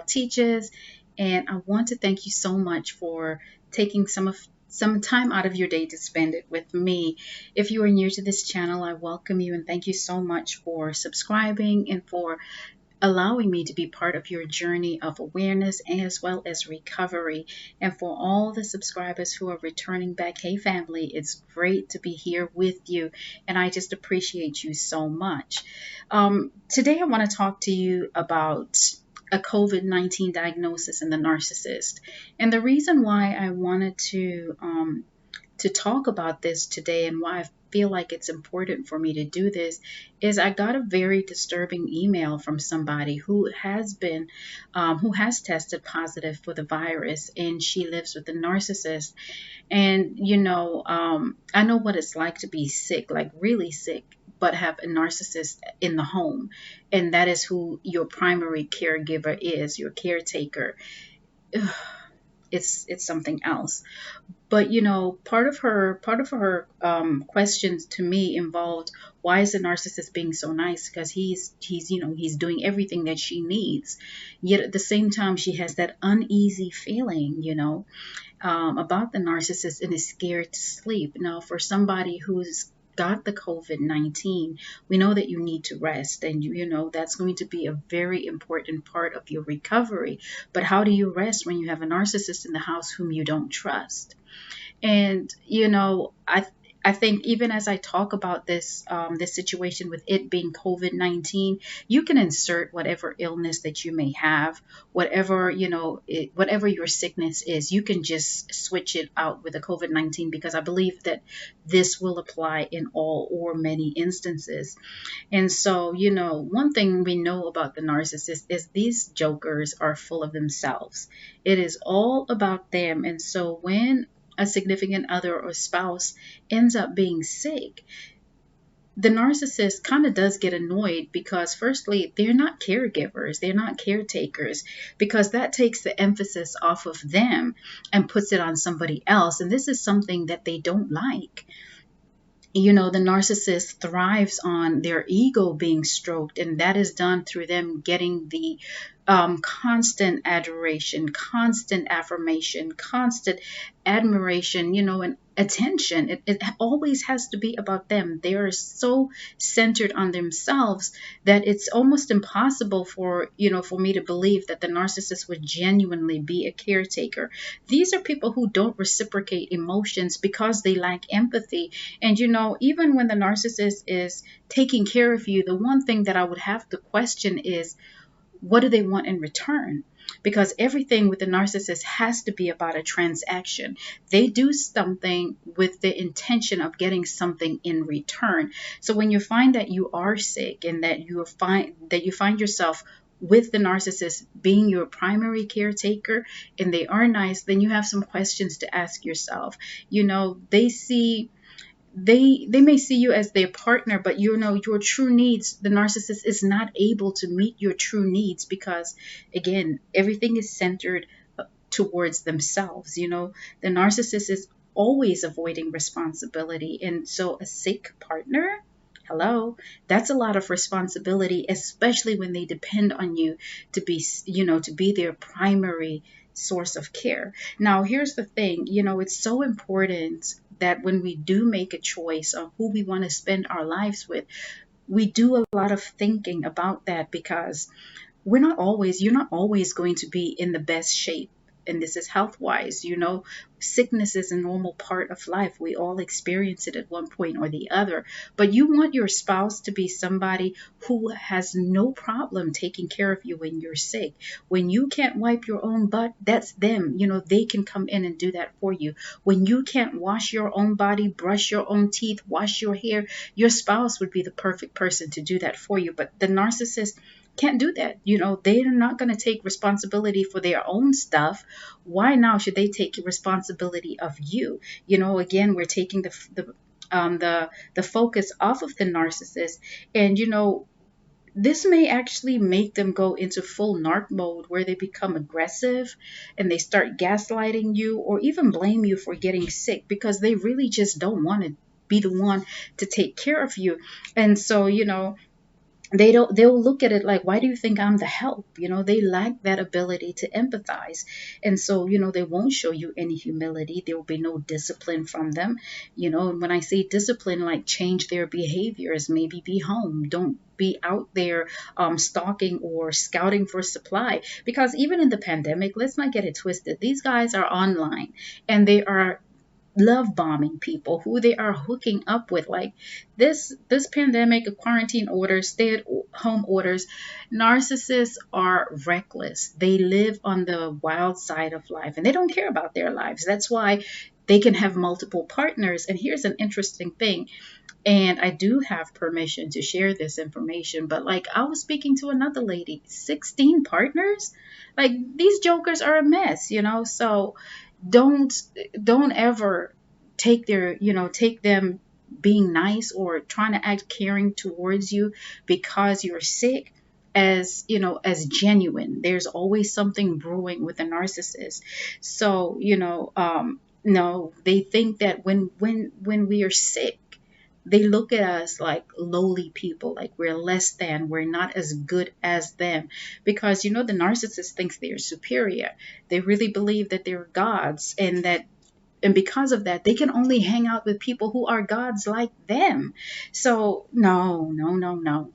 teaches. And I want to thank you so much for taking some time out of your day to spend it with me. If you are new to this channel, I welcome you and thank you so much for subscribing and for allowing me to be part of your journey of awareness as well as recovery. And for all the subscribers who are returning back, hey family, it's great to be here with you, and I just appreciate you so much. Today I want to talk to you about a COVID-19 diagnosis in the narcissist. And the reason why I wanted to talk about this today and why I feel like it's important for me to do this is I got a very disturbing email from somebody who has tested positive for the virus, and she lives with a narcissist. And I know what it's like to be sick, like really sick, but have a narcissist in the home, and that is who your primary caregiver is, your caretaker. It's something else. But part of her questions to me involved, why is the narcissist being so nice? Because he's doing everything that she needs, yet at the same time she has that uneasy feeling, about the narcissist and is scared to sleep. Now, for somebody who's got the COVID-19, we know that you need to rest, and that's going to be a very important part of your recovery. But how do you rest when you have a narcissist in the house whom you don't trust? And I think even as I talk about this situation with it being COVID-19, you can insert whatever illness that you may have, whatever whatever your sickness is. You can just switch it out with the COVID-19, because I believe that this will apply in all or many instances. And so, one thing we know about the narcissist is these jokers are full of themselves. It is all about them. And so when a significant other or spouse ends up being sick, the narcissist kind of does get annoyed, because firstly, they're not caregivers, they're not caretakers, because that takes the emphasis off of them and puts it on somebody else. And this is something that they don't like. The narcissist thrives on their ego being stroked, and that is done through them getting the constant adoration, constant affirmation, constant admiration, and attention. It always has to be about them. They are so centered on themselves that it's almost impossible for me to believe that the narcissist would genuinely be a caretaker. These are people who don't reciprocate emotions because they lack empathy. And even when the narcissist is taking care of you, the one thing that I would have to question is, what do they want in return? Because everything with the narcissist has to be about a transaction. They do something with the intention of getting something in return. So when you find that you are sick and that you find yourself with the narcissist being your primary caretaker and they are nice, then you have some questions to ask yourself. They may see you as their partner, but your true needs, the narcissist is not able to meet your true needs, because again, everything is centered towards themselves. The narcissist is always avoiding responsibility, and so a sick partner, hello, that's a lot of responsibility, especially when they depend on you to be their primary source of care. Now, here's the thing, it's so important that when we do make a choice of who we want to spend our lives with, we do a lot of thinking about that, because you're not always going to be in the best shape. And this is health wise. Sickness is a normal part of life. We all experience it at one point or the other. But you want your spouse to be somebody who has no problem taking care of you when you're sick. When you can't wipe your own butt, that's them. They can come in and do that for you. When you can't wash your own body, brush your own teeth, wash your hair, your spouse would be the perfect person to do that for you. But the narcissist can't do that. They're not going to take responsibility for their own stuff. Why now should they take responsibility of you? Again, we're taking the focus off of the narcissist. And this may actually make them go into full narc mode, where they become aggressive and they start gaslighting you, or even blame you for getting sick, because they really just don't want to be the one to take care of you. And so they'll look at it like, why do you think I'm the help? They lack that ability to empathize. And so, they won't show you any humility. There will be no discipline from them. And when I say discipline, like change their behaviors, maybe be home, don't be out there stalking or scouting for supply. Because even in the pandemic, let's not get it twisted, these guys are online and they are love bombing people who they are hooking up with. Like this pandemic, quarantine orders, stay at home orders, narcissists are reckless. They live on the wild side of life and they don't care about their lives. That's why they can have multiple partners. And here's an interesting thing, and I do have permission to share this information, but like I was speaking to another lady, 16 partners. Like these jokers are a mess. So don't don't ever take them being nice or trying to act caring towards you because you're sick as genuine. There's always something brewing with a narcissist. So no, they think that when we are sick, they look at us like lowly people, like we're less than, we're not as good as them. Because the narcissist thinks they're superior. They really believe that they're gods, and because of that, they can only hang out with people who are gods like them. So no, no, no, no.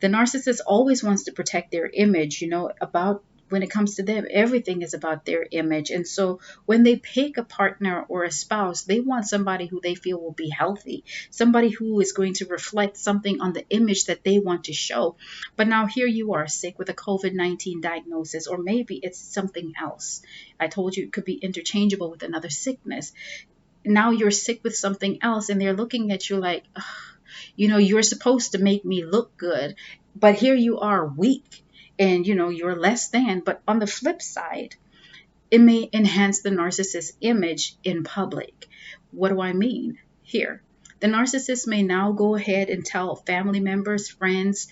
The narcissist always wants to protect their image. About when it comes to them, everything is about their image. And so when they pick a partner or a spouse, they want somebody who they feel will be healthy, somebody who is going to reflect something on the image that they want to show. But now here you are, sick with a COVID-19 diagnosis, or maybe it's something else. I told you it could be interchangeable with another sickness. Now you're sick with something else, and they're looking at you like, you're supposed to make me look good, but here you are weak, and you're less than. But on the flip side, it may enhance the narcissist's image in public. What do I mean here? The narcissist may now go ahead and tell family members, friends,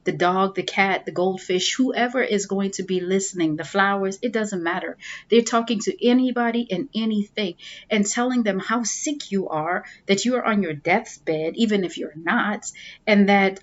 the dog, the cat, the goldfish, whoever is going to be listening, the flowers, it doesn't matter. They're talking to anybody and anything and telling them how sick you are, that you are on your death's bed, even if you're not, and that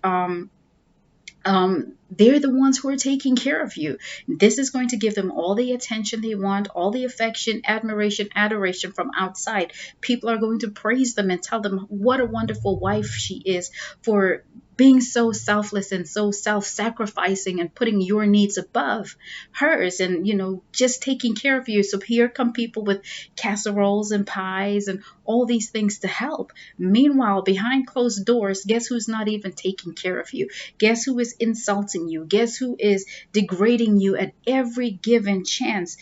they're the ones who are taking care of you. This is going to give them all the attention they want, all the affection, admiration, adoration from outside. People are going to praise them and tell them what a wonderful wife she is for being so selfless and so self-sacrificing and putting your needs above hers, and just taking care of you. So here come people with casseroles and pies and all these things to help. Meanwhile, behind closed doors, guess who's not even taking care of you? Guess who is insulting you? Guess who is degrading you at every given chance?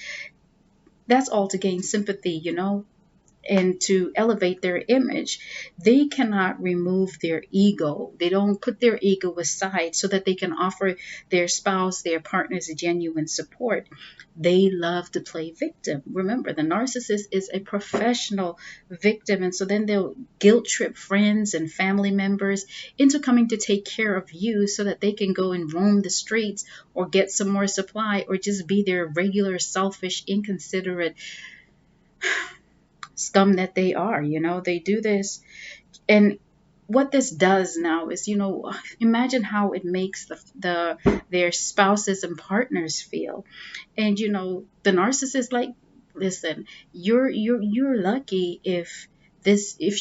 That's all to gain sympathy, and to elevate their image. They cannot remove their ego. They don't put their ego aside so that they can offer their spouse, their partners, a genuine support. They love to play victim. Remember, the narcissist is a professional victim. And so then they'll guilt trip friends and family members into coming to take care of you so that they can go and roam the streets or get some more supply or just be their regular, selfish, inconsiderate scum that they are. They do this. And what this does now is, imagine how it makes their spouses and partners feel. And the narcissist, like, listen, you're lucky if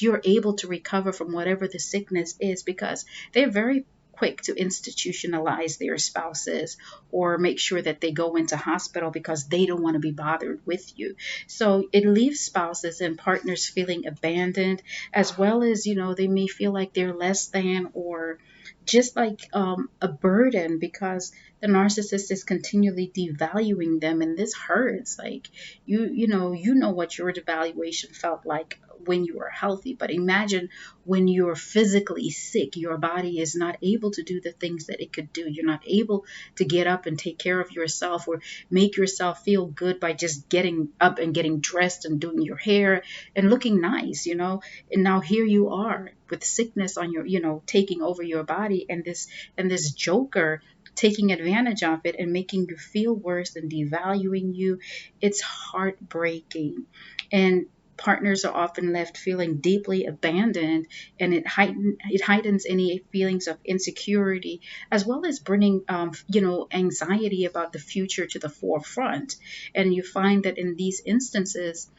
you're able to recover from whatever the sickness is, because they're very quick to institutionalize their spouses or make sure that they go into hospital because they don't want to be bothered with you. So it leaves spouses and partners feeling abandoned, as well as, they may feel like they're less than or just like a burden, because the narcissist is continually devaluing them, and this hurts. Like you know what your devaluation felt like when you were healthy, but imagine when you're physically sick, your body is not able to do the things that it could do. You're not able to get up and take care of yourself or make yourself feel good by just getting up and getting dressed and doing your hair and looking nice. And now here you are with sickness on your, taking over your body, and this joker taking advantage of it and making you feel worse and devaluing you. It's heartbreaking. And partners are often left feeling deeply abandoned, and it heightens any feelings of insecurity, as well as bringing anxiety about the future to the forefront. And you find that in these instances,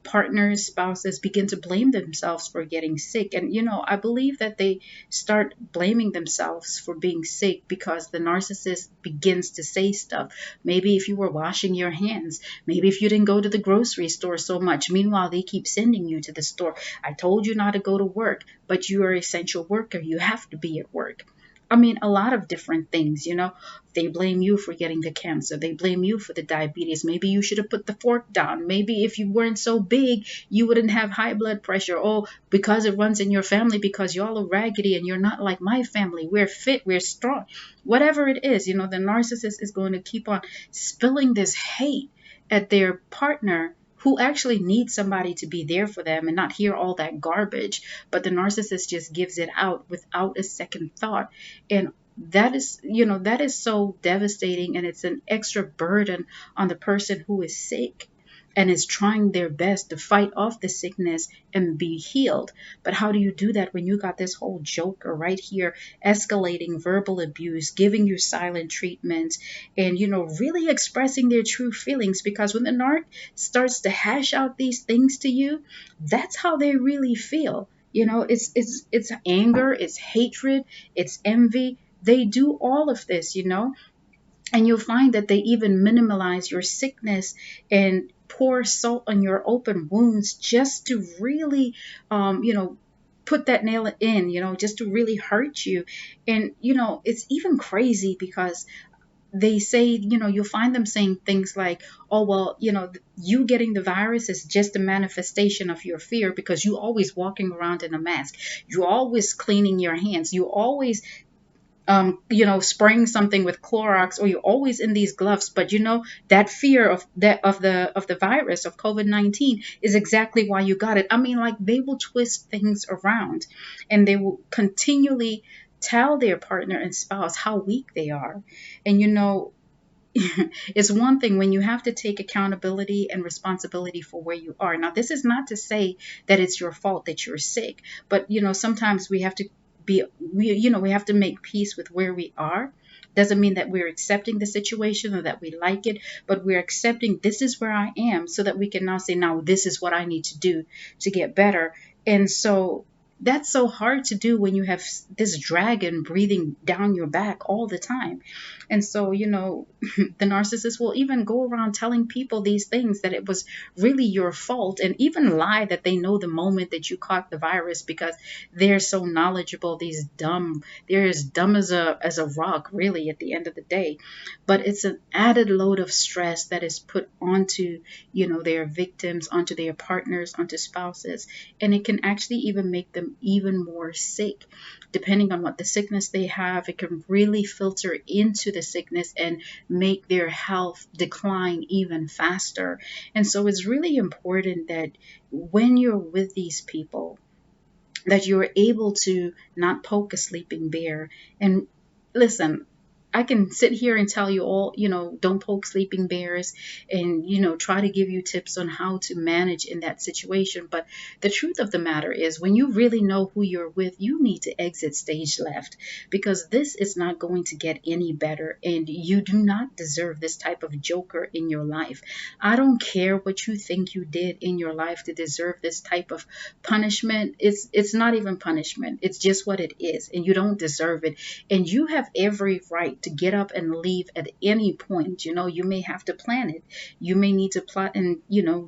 partners, spouses begin to blame themselves for getting sick. And, I believe that they start blaming themselves for being sick because the narcissist begins to say stuff. Maybe if you were washing your hands, maybe if you didn't go to the grocery store so much. Meanwhile, they keep sending you to the store. I told you not to go to work, but you are an essential worker. You have to be at work. I mean, a lot of different things. They blame you for getting the cancer. They blame you for the diabetes. Maybe you should have put the fork down. Maybe if you weren't so big, you wouldn't have high blood pressure. Oh, because it runs in your family, because y'all are raggedy and you're not like my family. We're fit, we're strong. Whatever it is, the narcissist is going to keep on spilling this hate at their partner who actually needs somebody to be there for them and not hear all that garbage. But the narcissist just gives it out without a second thought. And that is so devastating, and it's an extra burden on the person who is sick and is trying their best to fight off the sickness and be healed. But how do you do that when you got this whole joker right here escalating verbal abuse, giving you silent treatment, and really expressing their true feelings? Because when the narc starts to hash out these things to you, that's how they really feel. It's anger, it's hatred, it's envy. They do all of this. And you'll find that they even minimize your sickness and pour salt on your open wounds just to really, put that nail in, just to really hurt you. And, it's even crazy because they say, you'll find them saying things like, oh, well, you getting the virus is just a manifestation of your fear because you always walking around in a mask. You always cleaning your hands. You always spraying something with Clorox, or you're always in these gloves. But that fear of the virus of COVID-19 is exactly why you got it. I mean, like, they will twist things around, and they will continually tell their partner and spouse how weak they are. And it's one thing when you have to take accountability and responsibility for where you are. Now, this is not to say that it's your fault that you're sick, but sometimes we have to we have to make peace with where we are. Doesn't mean that we're accepting the situation or that we like it, but we're accepting this is where I am, so that we can now say, now this is what I need to do to get better. And so that's so hard to do when you have this dragon breathing down your back all the time. And so, the narcissist will even go around telling people these things, that it was really your fault, and even lie that they know the moment that you caught the virus because they're so knowledgeable. They're as dumb as a rock, really, at the end of the day. But it's an added load of stress that is put onto, their victims, onto their partners, onto spouses, and it can actually even make them even more sick. Depending on what the sickness they have, it can really filter into the sickness and make their health decline even faster. And so it's really important that when you're with these people, that you're able to not poke a sleeping bear. And listen, I can sit here and tell you all, don't poke sleeping bears, and, try to give you tips on how to manage in that situation. But the truth of the matter is, when you really know who you're with, you need to exit stage left, because this is not going to get any better. And you do not deserve this type of joker in your life. I don't care what you think you did in your life to deserve this type of punishment. It's not even punishment. It's just what it is. And you don't deserve it. And you have every right to get up and leave at any point. You may have to plan it. You may need to plot and,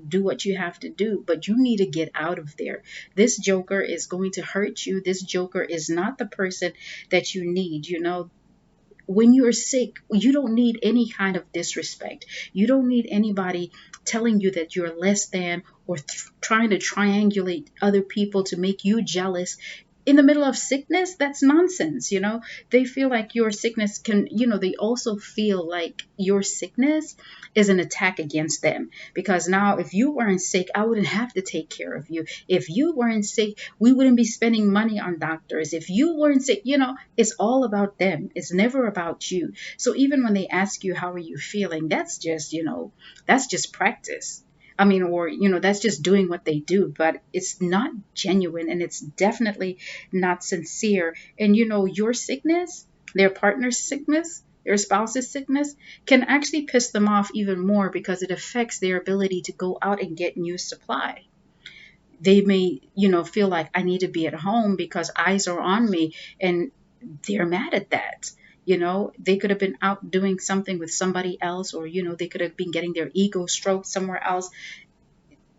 do what you have to do, but you need to get out of there. This joker is going to hurt you. This joker is not the person that you need. When you're sick, you don't need any kind of disrespect. You don't need anybody telling you that you're less than, or trying to triangulate other people to make you jealous. In the middle of sickness, that's nonsense. They feel like your sickness they also feel like your sickness is an attack against them, because now if you weren't sick, I wouldn't have to take care of you. If you weren't sick, we wouldn't be spending money on doctors. If you weren't sick, it's all about them. It's never about you. So even when they ask you, how are you feeling? That's just practice. I mean, or, that's just doing what they do, but it's not genuine and it's definitely not sincere. And, your sickness, their partner's sickness, their spouse's sickness can actually piss them off even more because it affects their ability to go out and get new supply. They may, feel like I need to be at home because eyes are on me, and they're mad at that. They could have been out doing something with somebody else, or, they could have been getting their ego stroked somewhere else.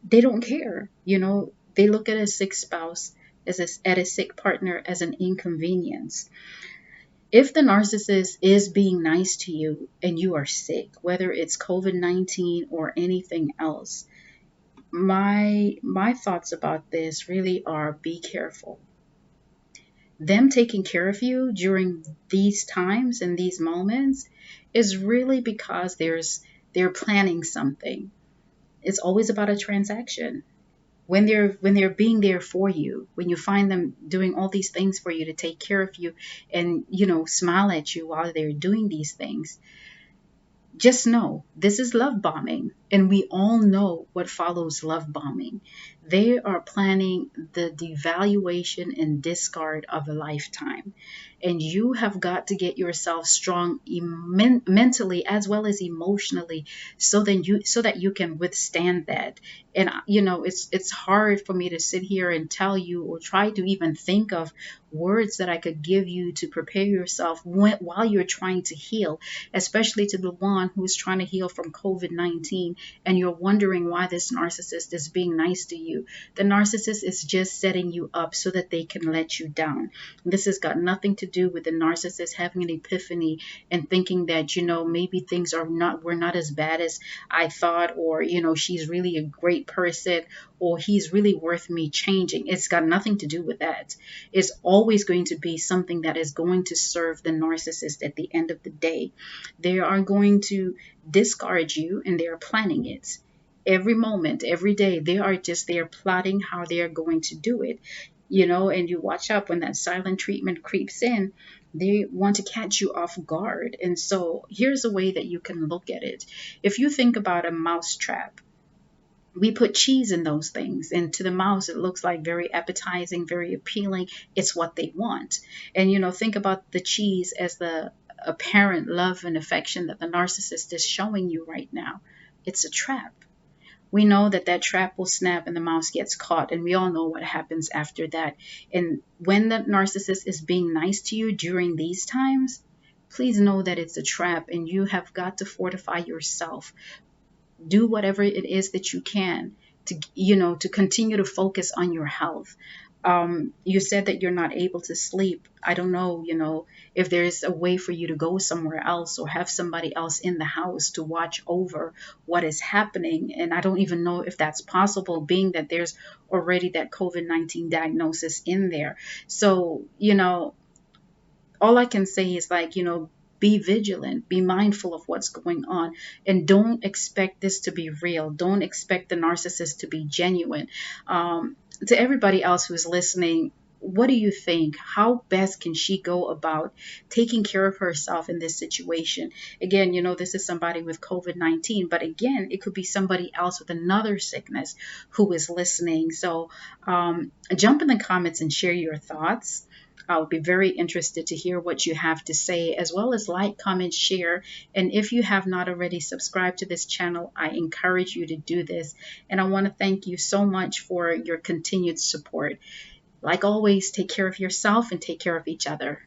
They don't care. They look at a sick spouse at a sick partner as an inconvenience. If the narcissist is being nice to you and you are sick, whether it's COVID-19 or anything else, my thoughts about this really are: be careful. Them taking care of you during these times and these moments is really because they're planning something. It's always about a transaction. When they're being there for you, when you find them doing all these things for you to take care of you and smile at you while they're doing these things, just know this is love bombing, and we all know what follows love bombing. They are planning the devaluation and discard of a lifetime. And you have got to get yourself strong mentally as well as emotionally, so that you can withstand that. And it's hard for me to sit here and tell you, or try to even think of words that I could give you to prepare yourself while you're trying to heal, especially to the one who's trying to heal from COVID-19, and you're wondering why this narcissist is being nice to you. The narcissist is just setting you up so that they can let you down. This has got nothing to do with the narcissist having an epiphany and thinking that, maybe things were not as bad as I thought, or, she's really a great person, or he's really worth me changing. It's got nothing to do with that. It's always going to be something that is going to serve the narcissist at the end of the day. They are going to discard you, and they are planning it. Every moment, every day, they are just there plotting how they are going to do it. And you watch out when that silent treatment creeps in. They want to catch you off guard. And so here's a way that you can look at it. If you think about a mouse trap, we put cheese in those things, and to the mouse it looks like very appetizing, very appealing. It's what they want. And think about the cheese as the apparent love and affection that the narcissist is showing you right now. It's a trap. We know that that trap will snap and the mouse gets caught, and we all know what happens after that. And when the narcissist is being nice to you during these times, please know that it's a trap, and you have got to fortify yourself. Do whatever it is that you can to continue to focus on your health. You said that you're not able to sleep. I don't know, if there's a way for you to go somewhere else or have somebody else in the house to watch over what is happening. And I don't even know if that's possible, being that there's already that COVID-19 diagnosis in there. So, all I can say is, like, be vigilant, be mindful of what's going on, and don't expect this to be real. Don't expect the narcissist to be genuine. To everybody else who's listening, what do you think? How best can she go about taking care of herself in this situation? Again, this is somebody with COVID-19, but again, it could be somebody else with another sickness who is listening. So jump in the comments and share your thoughts. I'll be very interested to hear what you have to say, as well as like, comment, share. And if you have not already subscribed to this channel, I encourage you to do this. And I want to thank you so much for your continued support. Like always, take care of yourself and take care of each other.